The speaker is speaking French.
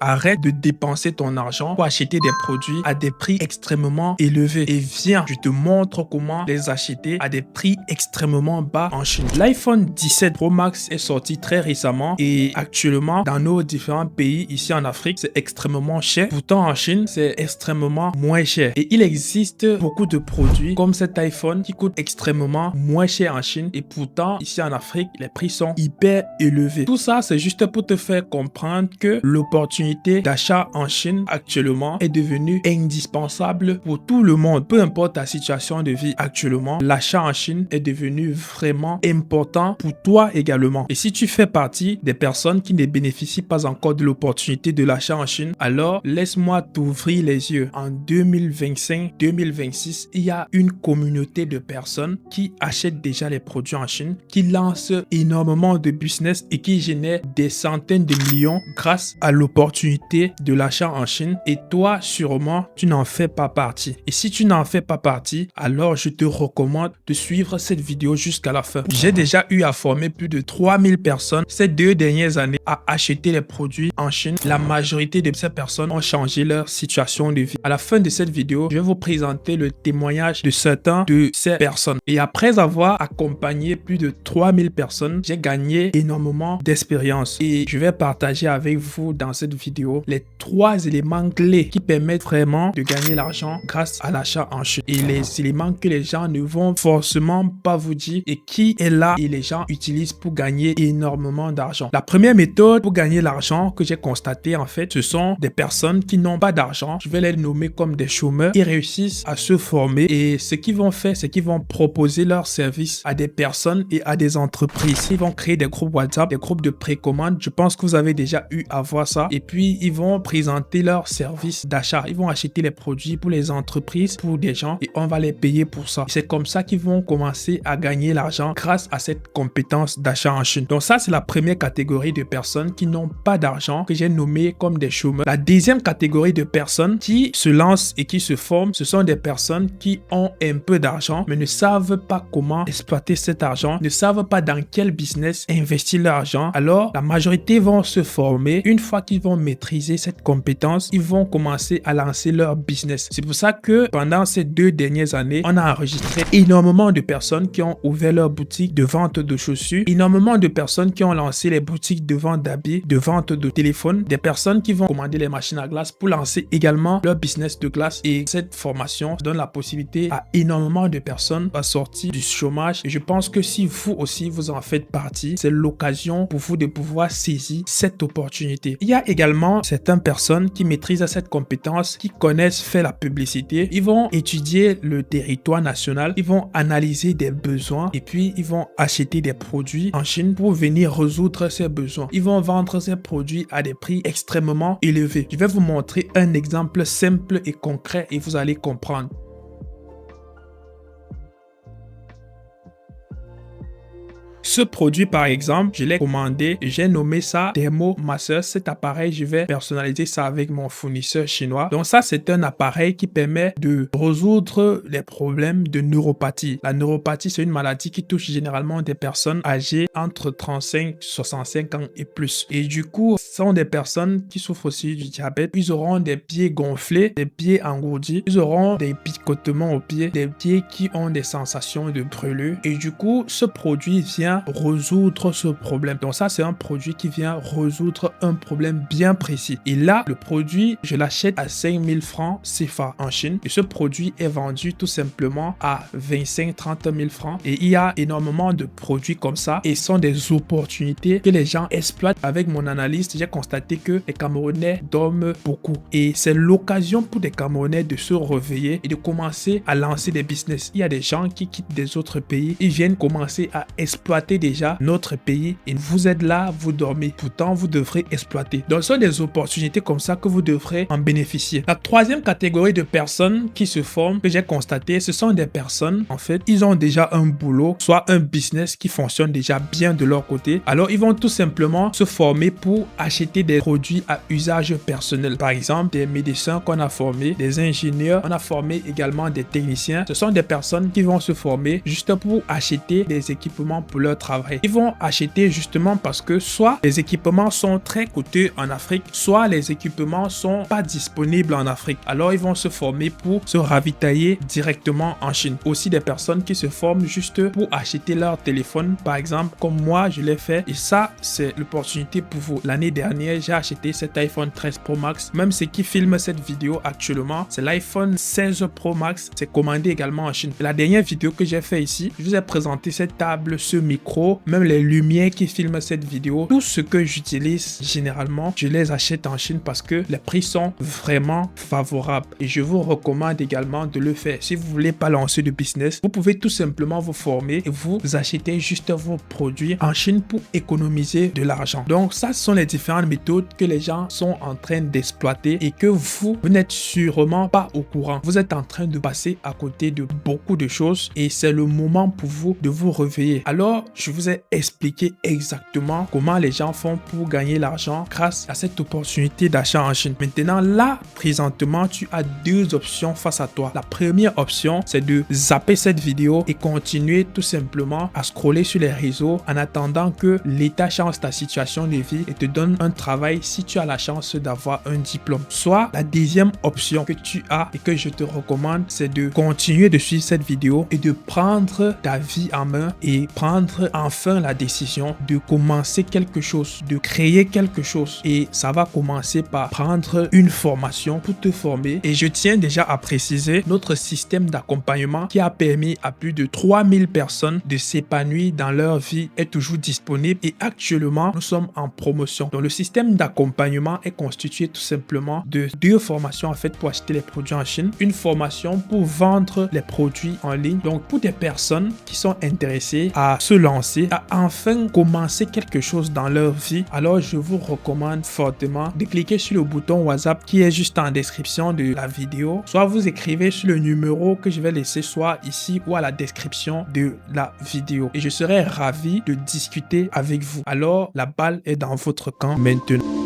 Arrête de dépenser ton argent pour acheter des produits à des prix extrêmement élevés et viens, je te montre comment les acheter à des prix extrêmement bas en Chine. L'iPhone 17 Pro Max est sorti très récemment et actuellement dans nos différents pays ici en Afrique, c'est extrêmement cher. Pourtant en Chine, c'est extrêmement moins cher. Et il existe beaucoup de produits comme cet iPhone qui coûte extrêmement moins cher en Chine et pourtant ici en Afrique, les prix sont hyper élevés. Tout ça, c'est juste pour te faire comprendre que l'opportunité d'achat en Chine actuellement est devenue indispensable pour tout le monde. Peu importe ta situation de vie actuellement, l'achat en Chine est devenu vraiment important pour toi également. Et si tu fais partie des personnes qui ne bénéficient pas encore de l'opportunité de l'achat en Chine, alors laisse-moi t'ouvrir les yeux. En 2025-2026, il y a une communauté de personnes qui achètent déjà les produits en Chine, qui lancent énormément de business et qui génèrent des centaines de millions grâce à l'opportunité de l'achat en Chine. Et toi, sûrement, tu n'en fais pas partie. Et si tu n'en fais pas partie, alors je te recommande de suivre cette vidéo jusqu'à la fin. J'ai déjà eu à former plus de 3000 personnes ces 2 dernières années à acheter les produits en Chine. La majorité de ces personnes ont changé leur situation de vie. À la fin de cette vidéo, je vais vous présenter le témoignage de certains de ces personnes. Et après avoir accompagné plus de 3000 personnes, j'ai gagné énormément d'expérience. Et je vais partager avec vous dans cette vidéo les 3 éléments clés qui permettent vraiment de gagner l'argent grâce à l'achat en Chine. Et les éléments que les gens ne vont forcément pas vous dire et qui est là et les gens utilisent pour gagner énormément d'argent. La première méthode pour gagner l'argent que j'ai constaté en fait, ce sont des personnes qui n'ont pas d'argent. Je vais les nommer comme des chômeurs qui réussissent à se former et ce qu'ils vont faire, c'est qu'ils vont proposer leurs services à des personnes et à des entreprises. Ils vont créer des groupes WhatsApp, des groupes de précommande. Je pense que vous avez déjà eu à voir ça. Et puis, ils vont présenter leurs services d'achat. Ils vont acheter les produits pour les entreprises, pour des gens et on va les payer pour ça. C'est comme ça qu'ils vont commencer à gagner l'argent grâce à cette compétence d'achat en Chine. Donc ça, c'est la première catégorie de personnes qui n'ont pas d'argent que j'ai nommé comme des chômeurs. La deuxième catégorie de personnes qui se lancent et qui se forment, ce sont des personnes qui ont un peu d'argent mais ne savent pas comment exploiter cet argent, ne savent pas dans quel business investir leur argent. Alors, la majorité vont se former. Une fois qu'ils vont maîtriser cette compétence, ils vont commencer à lancer leur business. C'est pour ça que pendant ces 2 dernières années, on a enregistré énormément de personnes qui ont ouvert leur boutique de vente de chaussures, énormément de personnes qui ont lancé les boutiques de vente d'habits, de vente de téléphones, des personnes qui vont commander les machines à glace pour lancer également leur business de glace. Et cette formation donne la possibilité à énormément de personnes à sortir du chômage. Et je pense que si vous aussi vous en faites partie, c'est l'occasion pour vous de pouvoir saisir cette opportunité. Il y a également certaines personnes qui maîtrisent cette compétence, qui connaissent faire la publicité. Ils vont étudier le territoire national, ils vont analyser des besoins et puis ils vont acheter des produits en Chine pour venir résoudre ces besoins. Ils vont vendre ces produits à des prix extrêmement élevés. Je vais vous montrer un exemple simple et concret et vous allez comprendre. Ce produit, par exemple, je l'ai commandé, j'ai nommé ça Thermomasseur. Cet appareil, je vais personnaliser ça avec mon fournisseur chinois. Donc ça, c'est un appareil qui permet de résoudre les problèmes de neuropathie. La neuropathie, c'est une maladie qui touche généralement des personnes âgées entre 35 et 65 ans et plus. Et du coup, ce sont des personnes qui souffrent aussi du diabète. Ils auront des pieds gonflés, des pieds engourdis. Ils auront des picotements aux pieds, des pieds qui ont des sensations de brûlure. Et du coup, ce produit vient résoudre ce problème. Donc ça, c'est un produit qui vient résoudre un problème bien précis. Et là, le produit, je l'achète à 5000 francs CFA en Chine. Et ce produit est vendu tout simplement à 25-30 000 francs. Et il y a énormément de produits comme ça. Et ce sont des opportunités que les gens exploitent. Avec mon analyste, j'ai constaté que les Camerounais dorment beaucoup. Et c'est l'occasion pour des Camerounais de se réveiller et de commencer à lancer des business. Il y a des gens qui quittent des autres pays. Ils viennent commencer à exploiter déjà notre pays et vous êtes là, vous dormez. Pourtant, vous devrez exploiter. Donc, ce sont des opportunités comme ça que vous devrez en bénéficier. La troisième catégorie de personnes qui se forment, que j'ai constaté, ce sont des personnes, en fait, ils ont déjà un boulot, soit un business qui fonctionne déjà bien de leur côté. Alors, ils vont tout simplement se former pour acheter des produits à usage personnel. Par exemple, des médecins qu'on a formés, des ingénieurs, on a formé également des techniciens. Ce sont des personnes qui vont se former juste pour acheter des équipements pour leur leur travail. Ils vont acheter justement parce que soit les équipements sont très coûteux en Afrique, soit les équipements sont pas disponibles en Afrique. Alors ils vont se former pour se ravitailler directement en Chine. Aussi des personnes qui se forment juste pour acheter leur téléphone, par exemple, comme moi je l'ai fait. Et ça, c'est l'opportunité pour vous. L'année dernière, j'ai acheté cet iPhone 13 Pro Max. Même ceux qui filment cette vidéo actuellement, c'est l'iPhone 16 Pro Max. C'est commandé également en Chine. La dernière vidéo que j'ai fait ici, je vous ai présenté cette table, ce micro, même les lumières qui filment cette vidéo. Tout ce que j'utilise généralement, je les achète en Chine parce que les prix sont vraiment favorables. Et je vous recommande également de le faire. Si vous voulez pas lancer de business, vous pouvez tout simplement vous former et vous achetez juste vos produits en Chine pour économiser de l'argent. Donc ça, ce sont les différentes méthodes que les gens sont en train d'exploiter et que vous n'êtes sûrement pas au courant. Vous êtes en train de passer à côté de beaucoup de choses et c'est le moment pour vous de vous réveiller. Alors, je vous ai expliqué exactement comment les gens font pour gagner l'argent grâce à cette opportunité d'achat en Chine. Maintenant, là, présentement, tu as deux options face à toi. La première option, c'est de zapper cette vidéo et continuer tout simplement à scroller sur les réseaux en attendant que l'État change ta situation de vie et te donne un travail si tu as la chance d'avoir un diplôme. Soit la deuxième option que tu as et que je te recommande, c'est de continuer de suivre cette vidéo et de prendre ta vie en main et prendre enfin la décision de commencer quelque chose, de créer quelque chose. Et ça va commencer par prendre une formation pour te former. Et je tiens déjà à préciser notre système d'accompagnement qui a permis à plus de 3000 personnes de s'épanouir dans leur vie est toujours disponible et actuellement nous sommes en promotion. Donc le système d'accompagnement est constitué tout simplement de deux formations en fait pour acheter les produits en Chine, une formation pour vendre les produits en ligne. Donc pour des personnes qui sont intéressées à se lancer, à enfin commencer quelque chose dans leur vie, alors je vous recommande fortement de cliquer sur le bouton WhatsApp qui est juste en description de la vidéo. Soit vous écrivez sur le numéro que je vais laisser soit ici ou à la description de la vidéo et je serai ravi de discuter avec vous. Alors la balle est dans votre camp maintenant.